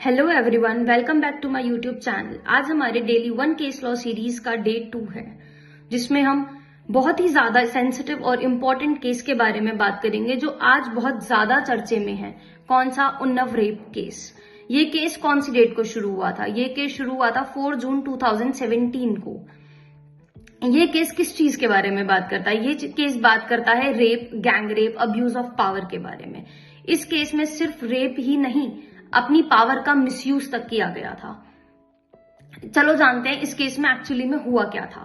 Hello everyone, welcome back to my YouTube channel. आज हमारे daily 1 case law series का day 2 है, जिसमें हम बहुत ही ज्यादा सेंसिटिव और इम्पोर्टेंट केस के बारे में बात करेंगे जो आज बहुत ज्यादा चर्चे में है। कौन सा? Unnao rape case. ये केस कौन सी डेट को शुरू हुआ था? ये केस शुरू हुआ था 4 जून 2017 को। ये केस किस चीज के बारे में बात करता है? ये केस बात करता है rape, gang rape, abuse of power के बारे में। इस केस में सिर्फ रेप ही नहीं, अपनी पावर का मिसयूज तक किया गया था। चलो जानते हैं इस केस में एक्चुअली में हुआ क्या था।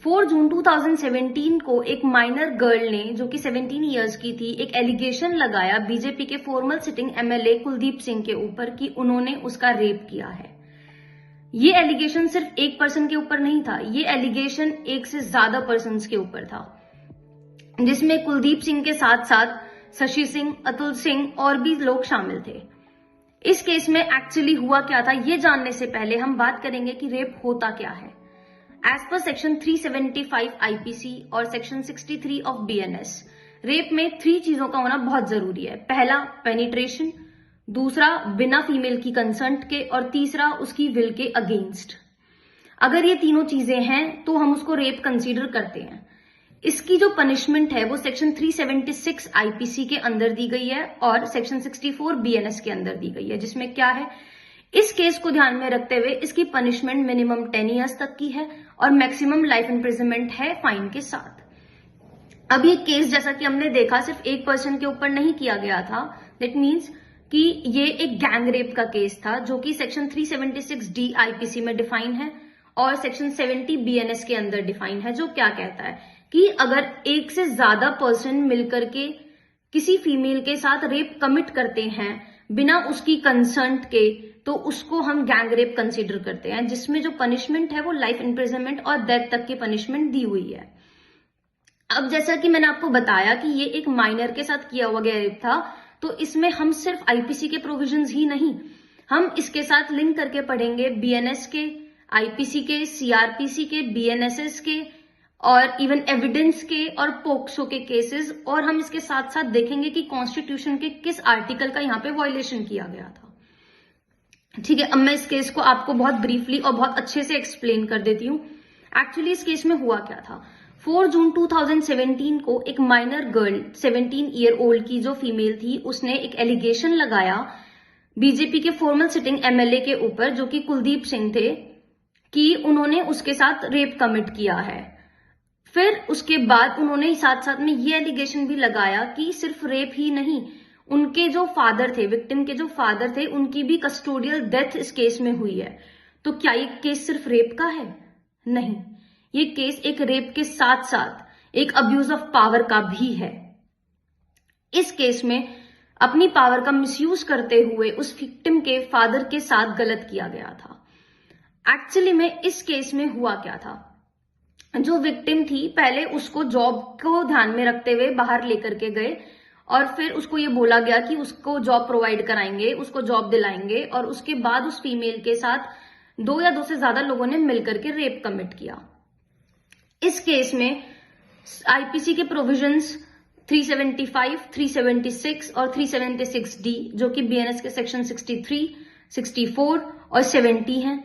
4 जून 2017 को एक माइनर गर्ल ने, जो कि 17 इयर्स की थी, एक एलिगेशन लगाया बीजेपी के formal sitting MLA Kuldeep Singh के ऊपर कि उन्होंने उसका रेप किया है। ये एलिगेशन सिर्फ एक पर्सन के ऊपर नहीं था, ये एलिगेशन एक से ज्यादा पर्सन के ऊपर था, जिसमें कुलदीप सिंह के साथ साथ शशि सिंह, अतुल सिंह और भी लोग शामिल थे। इस केस में एक्चुअली हुआ क्या था, ये जानने से पहले हम बात करेंगे कि रेप होता क्या है। एज पर सेक्शन 375 आईपीसी और सेक्शन 63 ऑफ बीएनएस, रेप में 3 चीजों का होना बहुत जरूरी है। पहला, पेनिट्रेशन; दूसरा, बिना फीमेल की कंसेंट के; और तीसरा, उसकी विल के अगेंस्ट। अगर ये तीनों चीजें हैं तो हम उसको रेप कंसीडर करते हैं। इसकी जो पनिशमेंट है वो सेक्शन 376 आईपीसी के अंदर दी गई है और सेक्शन 64 बीएनएस के अंदर दी गई है, जिसमें क्या है, इस केस को ध्यान में रखते हुए इसकी पनिशमेंट मिनिमम 10 इयर्स तक की है और मैक्सिमम लाइफ इम्प्रिजनमेंट है फाइन के साथ। अब ये केस, जैसा कि हमने देखा, सिर्फ एक पर्सन के ऊपर नहीं किया गया था। दैट मीन्स कि ये एक गैंग रेप का केस था, जो कि सेक्शन 376 डी आईपीसी में डिफाइन है और सेक्शन 70 बीएनएस के अंदर डिफाइन है, जो क्या कहता है कि अगर एक से ज्यादा पर्सन मिलकर के किसी फीमेल के साथ रेप कमिट करते हैं बिना उसकी कंसेंट के, तो उसको हम गैंग रेप कंसीडर करते हैं, जिसमें जो पनिशमेंट है वो लाइफ इम्प्रिजनमेंट और डेथ तक की पनिशमेंट दी हुई है। अब जैसा कि मैंने आपको बताया कि ये एक माइनर के साथ किया हुआ गया रेप था, तो इसमें हम सिर्फ आईपीसी के प्रोविजंस ही नहीं, हम इसके साथ लिंक करके पढ़ेंगे बीएनएस के, आईपीसी के, सीआरपीसी के, बीएनएसएस के और इवन एविडेंस के और पोक्सो के केसेस, और हम इसके साथ साथ देखेंगे कि कॉन्स्टिट्यूशन के किस आर्टिकल का यहाँ पे वायलेशन किया गया था। ठीक है, अब मैं इस केस को आपको बहुत ब्रीफली और बहुत अच्छे से एक्सप्लेन कर देती हूँ। एक्चुअली इस केस में हुआ क्या था। 4 जून 2017 को एक माइनर गर्ल, 17 ईयर ओल्ड की जो फीमेल थी, उसने एक एलिगेशन लगाया बीजेपी के फॉर्मल सिटिंग एमएलए के ऊपर, जो कि कुलदीप सिंह थे, कि उन्होंने उसके साथ रेप कमिट किया है। फिर उसके बाद उन्होंने साथ साथ में ये एलिगेशन भी लगाया कि सिर्फ रेप ही नहीं, उनके जो फादर थे, विक्टिम के जो फादर थे, उनकी भी कस्टोडियल डेथ इस केस में हुई है। तो क्या ये केस सिर्फ रेप का है? नहीं, ये केस एक रेप के साथ साथ एक अब्यूज ऑफ पावर का भी है। इस केस में अपनी पावर का मिसयूज करते हुए उस विक्टिम के फादर के साथ गलत किया गया था। एक्चुअली में इस केस में हुआ क्या था, जो विक्टिम थी, पहले उसको जॉब को ध्यान में रखते हुए बाहर लेकर के गए और फिर उसको ये बोला गया कि उसको जॉब प्रोवाइड कराएंगे, उसको जॉब दिलाएंगे, और उसके बाद उस फीमेल के साथ 2 या 2 से ज्यादा लोगों ने मिलकर के रेप कमिट किया। इस केस में आईपीसी के प्रोविजंस 375, 376 और 376 डी, जो कि बीएनएस के सेक्शन 63, 64 और 70 हैं,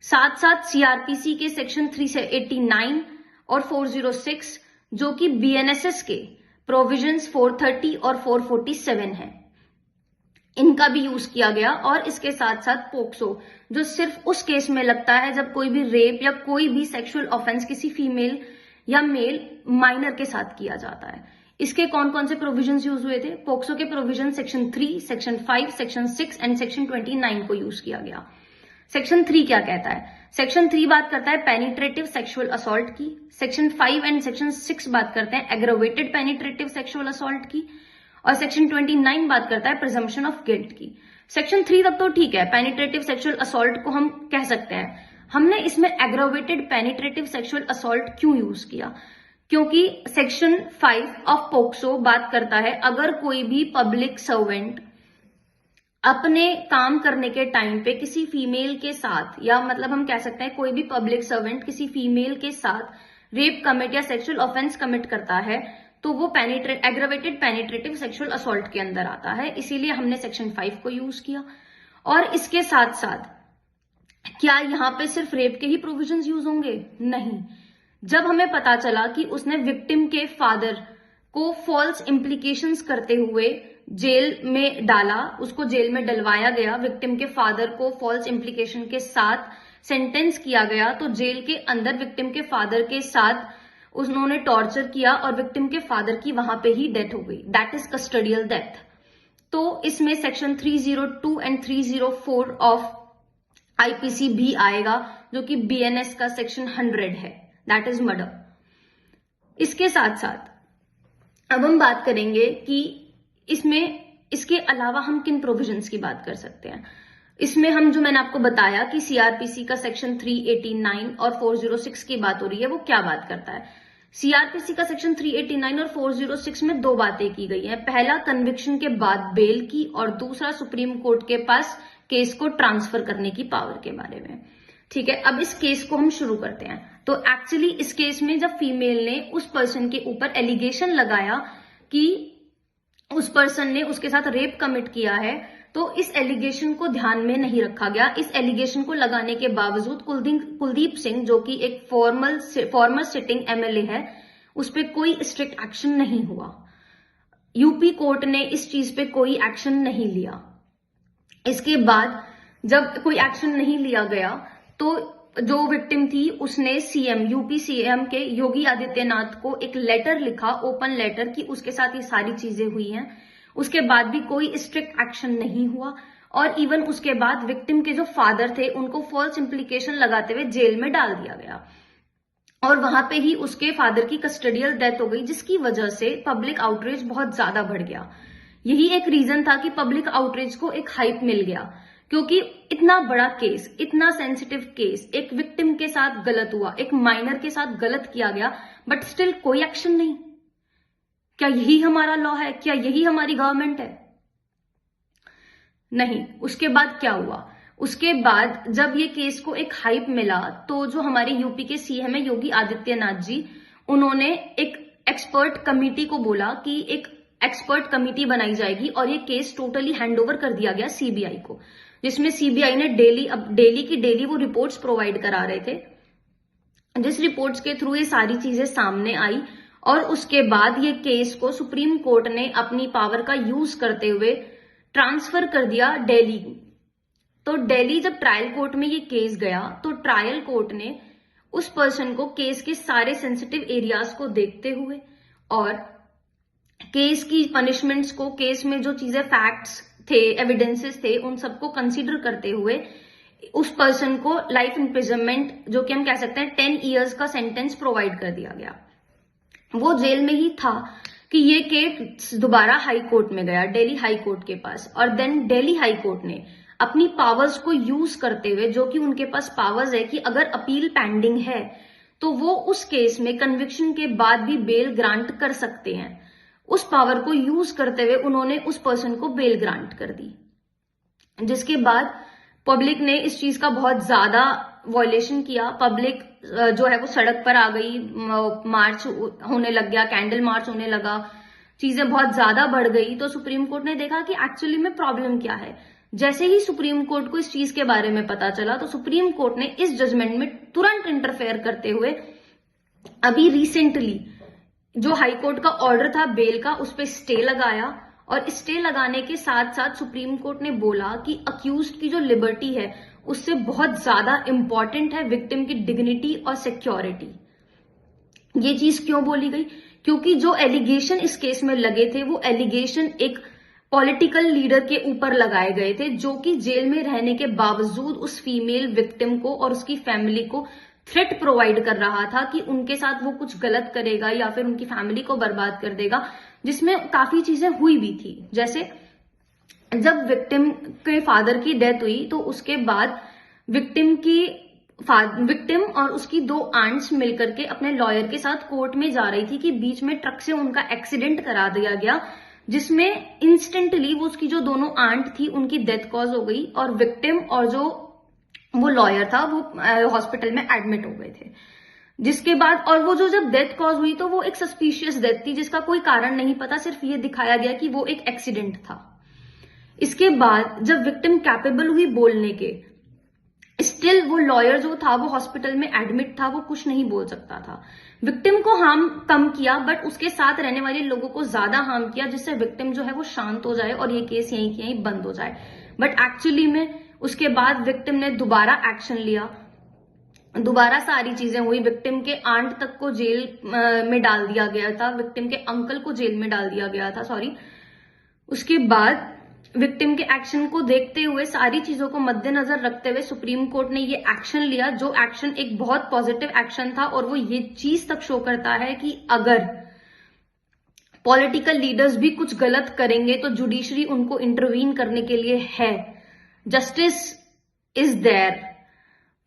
साथ साथ सीआरपीसी के सेक्शन 389 और 406, जो कि बीएनएसएस के प्रोविजंस 430 और 447 हैं, इनका भी यूज किया गया। और इसके साथ साथ पोक्सो, जो सिर्फ उस केस में लगता है जब कोई भी रेप या कोई भी सेक्सुअल ऑफेंस किसी फीमेल या मेल माइनर के साथ किया जाता है। इसके कौन कौन से प्रोविजंस यूज हुए थे? पोक्सो के provision section 3, section 5, section 6 and section 29 को यूज किया गया। सेक्शन 3 क्या कहता है? सेक्शन 3 बात करता है पेनिट्रेटिव सेक्सुअल असॉल्ट की। सेक्शन 5 एंड सेक्शन 6 बात करते हैं एग्रोवेटेड पेनिट्रेटिव सेक्सुअल असॉल्ट की, और सेक्शन 29 बात करता है प्रिजम्पशन ऑफ गिल्ट की। सेक्शन 3 तक तो ठीक है, पेनिट्रेटिव सेक्सुअल असॉल्ट को हम कह सकते हैं। हमने इसमें एग्रोवेटेड पेनिट्रेटिव सेक्सुअल असॉल्ट क्यों यूज किया? क्योंकि सेक्शन 5 ऑफ पोक्सो बात करता है अगर कोई भी पब्लिक सर्वेंट अपने काम करने के टाइम पे किसी फीमेल के साथ, या मतलब हम कह सकते हैं कोई भी पब्लिक सर्वेंट किसी फीमेल के साथ रेप कमिट या सेक्सुअल ऑफेंस कमिट करता है, तो वो एग्रावेटेड पेनिट्रेटिव सेक्सुअल असॉल्ट के अंदर आता है। इसीलिए हमने सेक्शन 5 को यूज किया। और इसके साथ साथ क्या यहाँ पे सिर्फ रेप के ही प्रोविजंस यूज होंगे? नहीं। जब हमें पता चला कि उसने विक्टिम के फादर को फॉल्स इम्प्लीकेशंस करते हुए जेल में डाला, उसको जेल में डलवाया गया, विक्टिम के फादर को फॉल्स इम्प्लीकेशन के साथ सेंटेंस किया गया, तो जेल के अंदर विक्टिम के फादर के साथ उन्होंने टॉर्चर किया और विक्टिम के फादर की वहां पे ही डेथ हो गई। That is custodial death. तो इसमें सेक्शन 302 एंड 304 ऑफ आईपीसी भी आएगा, जो कि बीएनएस का सेक्शन 100 है, दैट इज मर्डर। इसके साथ साथ अब हम बात करेंगे कि इसके अलावा हम किन प्रोविजंस की बात कर सकते हैं। इसमें हम, जो मैंने आपको बताया कि सीआरपीसी का सेक्शन 389 और 406 की बात हो रही है, वो क्या बात करता है? सीआरपीसी का सेक्शन 389 और 406 में दो बातें की गई हैं। पहला, कन्विक्शन के बाद बेल की, और दूसरा, सुप्रीम कोर्ट के पास केस को ट्रांसफर करने की पावर के बारे में। ठीक है, अब इस केस को हम शुरू करते हैं। तो एक्चुअली इस केस में जब फीमेल ने उस पर्सन के ऊपर एलिगेशन लगाया कि उस पर्सन ने उसके साथ रेप कमिट किया है, तो इस एलिगेशन को ध्यान में नहीं रखा गया। इस एलिगेशन को लगाने के बावजूद कुलदीप सिंह, जो कि एक फॉर्मर सिटिंग एमएलए है, उस पर कोई स्ट्रिक्ट एक्शन नहीं हुआ। यूपी कोर्ट ने इस चीज पे कोई एक्शन नहीं लिया। इसके बाद जब कोई एक्शन नहीं लिया गया, तो जो विक्टिम थी उसने यूपी सीएम के योगी आदित्यनाथ को एक लेटर लिखा, ओपन लेटर, कि उसके साथ ये सारी चीजें हुई हैं। उसके बाद भी कोई स्ट्रिक्ट एक्शन नहीं हुआ, और इवन उसके बाद विक्टिम के जो फादर थे उनको फॉल्स इम्प्लीकेशन लगाते हुए जेल में डाल दिया गया, और वहां पे ही उसके फादर की कस्टडियल डेथ हो गई, जिसकी वजह से पब्लिक आउटरीच बहुत ज्यादा बढ़ गया। यही एक रीजन था कि पब्लिक आउटरीच को एक हाइप मिल गया, क्योंकि इतना बड़ा केस, इतना सेंसिटिव केस, एक विक्टिम के साथ गलत हुआ, एक माइनर के साथ गलत किया गया, बट स्टिल कोई एक्शन नहीं। क्या यही हमारा लॉ है? क्या यही हमारी गवर्नमेंट है? नहीं। उसके बाद क्या हुआ? उसके बाद जब ये केस को एक हाइप मिला, तो जो हमारे यूपी के सीएम है योगी आदित्यनाथ जी, उन्होंने एक एक्सपर्ट कमिटी को बोला कि एक एक्सपर्ट कमिटी बनाई जाएगी, और ये केस टोटली हैंडओवर कर दिया गया सीबीआई को, जिसमें सीबीआई ने डेली वो रिपोर्ट्स प्रोवाइड करा रहे थे, जिस रिपोर्ट्स के थ्रू ये सारी चीजें सामने आई। और उसके बाद ये केस को सुप्रीम कोर्ट ने अपनी पावर का यूज करते हुए ट्रांसफर कर दिया दिल्ली। तो दिल्ली जब ट्रायल कोर्ट में ये केस गया, तो ट्रायल कोर्ट ने उस पर्सन को केस के सारे सेंसिटिव एरियाज को देखते हुए और केस की पनिशमेंट्स को, केस में जो चीजें फैक्ट्स थे, एविडेंसेस थे, उन सबको कंसीडर करते हुए उस पर्सन को लाइफ इम्प्रिजनमेंट, जो कि हम कह सकते हैं 10 इयर्स का सेंटेंस प्रोवाइड कर दिया गया। वो जेल में ही था कि ये केस दोबारा हाई कोर्ट में गया, दिल्ली हाई कोर्ट के पास, और देन दिल्ली हाई कोर्ट ने अपनी पावर्स को यूज करते हुए, जो कि उनके पास पावर्स है कि अगर अपील पेंडिंग है तो वो उस केस में कन्विक्शन के बाद भी बेल ग्रांट कर सकते हैं, उस पावर को यूज करते हुए उन्होंने उस पर्सन को बेल ग्रांट कर दी। जिसके बाद पब्लिक ने इस चीज का बहुत ज्यादा वॉयलेशन किया। पब्लिक जो है वो सड़क पर आ गई, मार्च होने लग गया, कैंडल मार्च होने लगा, चीजें बहुत ज्यादा बढ़ गई। तो सुप्रीम कोर्ट ने देखा कि एक्चुअली में प्रॉब्लम क्या है। जैसे ही सुप्रीम कोर्ट को इस चीज के बारे में पता चला, तो सुप्रीम कोर्ट ने इस जजमेंट में तुरंत इंटरफेयर करते हुए अभी रिसेंटली जो हाई कोर्ट का ऑर्डर था बेल का, उस पर स्टे लगाया, और स्टे लगाने के साथ साथ सुप्रीम कोर्ट ने बोला कि अक्यूज्ड की जो लिबर्टी है उससे बहुत ज्यादा इंपॉर्टेंट है विक्टिम की डिग्निटी और सिक्योरिटी। ये चीज क्यों बोली गई? क्योंकि जो एलिगेशन इस केस में लगे थे, वो एलिगेशन एक पॉलिटिकल लीडर के ऊपर लगाए गए थे, जो कि जेल में रहने के बावजूद उस फीमेल विक्टिम को और उसकी फैमिली को थ्रेट प्रोवाइड कर रहा था कि उनके साथ वो कुछ गलत करेगा या फिर उनकी फैमिली को बर्बाद कर देगा, जिसमें काफी चीजें हुई भी थी। जैसे जब विक्टिम के फादर की डेथ हुई, तो उसके बाद विक्टिम और उसकी 2 आंट्स मिलकर के अपने लॉयर के साथ कोर्ट में जा रही थी कि बीच में ट्रक से उनका एक्सीडेंट करा दिया गया, जिसमें इंस्टेंटली वो उसकी जो दोनों आंट थी उनकी डेथ कॉज हो गई, और विक्टिम और जो वो लॉयर था वो हॉस्पिटल में एडमिट हो गए थे। जिसके बाद, और वो जो जब डेथ कॉज हुई तो वो एक सस्पिशियस डेथ थी, जिसका कोई कारण नहीं पता, सिर्फ ये दिखाया गया कि वो एक एक्सीडेंट था। इसके बाद जब विक्टिम कैपेबल हुई बोलने के, स्टिल वो लॉयर जो था वो हॉस्पिटल में एडमिट था, वो कुछ नहीं बोल सकता था। विक्टिम को हार्म कम किया बट उसके साथ रहने वाले लोगों को ज्यादा हार्म किया, जिससे विक्टिम जो है वो शांत हो जाए और ये केस यहीं की यहीं बंद हो जाए। बट एक्चुअली में उसके बाद विक्टिम ने दोबारा एक्शन लिया, दोबारा सारी चीजें हुई। विक्टिम के आंट तक को जेल में डाल दिया गया था, विक्टिम के अंकल को जेल में डाल दिया गया था, सॉरी। उसके बाद विक्टिम के एक्शन को देखते हुए, सारी चीजों को मद्देनजर रखते हुए सुप्रीम कोर्ट ने ये एक्शन लिया, जो एक्शन एक बहुत पॉजिटिव एक्शन था। और वो ये चीज तक शो करता है कि अगर पॉलिटिकल लीडर्स भी कुछ गलत करेंगे तो जुडिशरी उनको इंटरवीन करने के लिए है। Justice is there.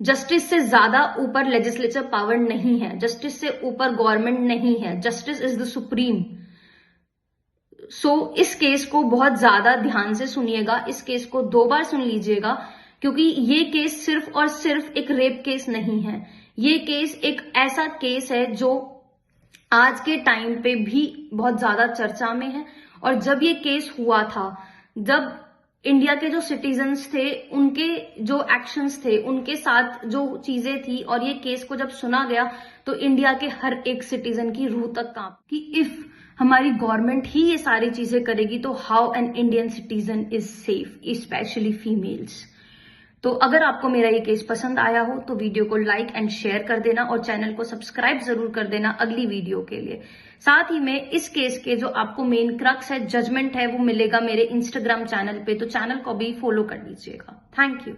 जस्टिस से ज्यादा ऊपर लेजिस्लेचर पावर नहीं है, जस्टिस से ऊपर गवर्नमेंट नहीं है, जस्टिस इज द सुप्रीम। सो इस केस को बहुत ज्यादा ध्यान से सुनिएगा, इस केस को 2 बार सुन लीजिएगा, क्योंकि ये केस सिर्फ और सिर्फ एक रेप केस नहीं है। ये केस एक ऐसा केस है जो आज के टाइम पे भी बहुत ज्यादा चर्चा में है। और जब ये केस हुआ था, जब इंडिया के जो सिटीजन्स थे, उनके जो एक्शंस थे, उनके साथ जो चीजें थी, और ये केस को जब सुना गया तो इंडिया के हर एक सिटीजन की रूह तक कांप कि इफ हमारी गवर्नमेंट ही ये सारी चीजें करेगी तो how an Indian citizen is safe, specially females. तो अगर आपको मेरा ये केस पसंद आया हो तो वीडियो को लाइक एंड शेयर कर देना और चैनल को सब्सक्राइब जरूर कर देना अगली वीडियो के लिए। साथ ही में इस केस के जो आपको मेन क्रक्स है, जजमेंट है, वो मिलेगा मेरे इंस्टाग्राम चैनल पे, तो चैनल को भी फॉलो कर लीजिएगा। Thank you.